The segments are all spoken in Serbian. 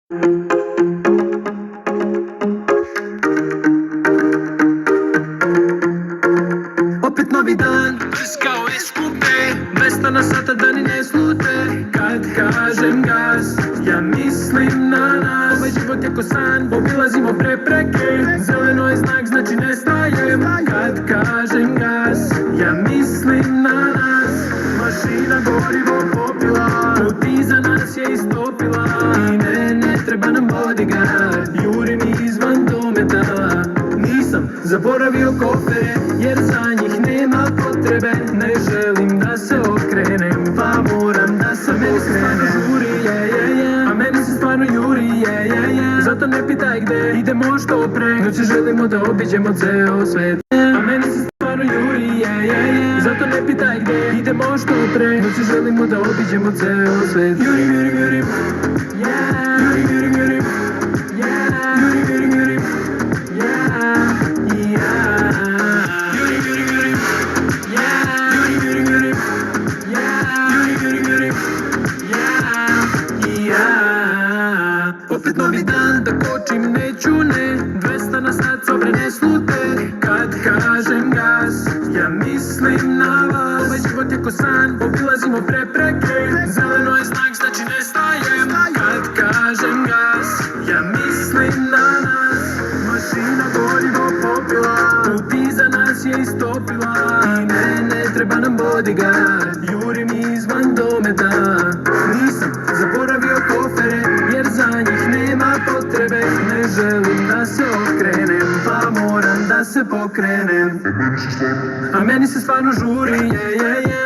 Opet novi dan, brz kao iskupe, 200 na sata da ni ne slute. Kad kažem gas, ja mislim na nas. Ovaj život je ko san, obilazimo prepreke. Zeleno je znak, znači ne stajem. Kad kažem gas, ja mislim na nas. Mašina gorivo popila, put iza nas je istopila. I ne treba nam bodyguard, jurim izvan dometa. Nisam zaboravio kofere, jer za njih nema potrebe. Ne želim da se okrenem, pa moram da se okrenem. A meni se stvarno juri, zato ne pitaj gde idemo što pre. Noće želimo da obiđemo ceo svet. A meni se stvarno juri, zato ne pitaj gde idemo što pre. Noće želimo da obiđemo ceo svet. Jurim, jurim, jurim, jurim, jurim, jurim, jurim, jurim, jurim. Opet novi dan, da kočim neću, ne, 200 na sat, sobre ne slute. Kad kažem gas, ja mislim na vas. Ovaj život je ko san, obilazimo prepreke. Zeleno je znak, znači ne stajem. Kad kažem gas, ja mislim na nas. Mašina gorivo popila, put iza nas je istopila. I ne treba nam bodyguard, jurim izvan dometa. Nisam zaboravio kofere, jer za njih nema potrebe. Ne želim da se okrenem, pa moram da se pokrenem. A meni se stvarno žuri,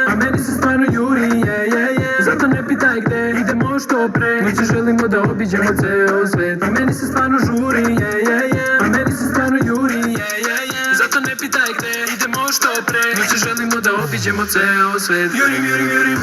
a meni se stvarno juri, zato ne pitaj gde idemo što pre. Noće želimo da obiđemo ceo svet. A meni se stvarno žuri, a meni se stvarno juri, zato ne pitaj gde idemo što pre. Noće želimo da obiđemo ceo svet. Jurim, jurim, jurim.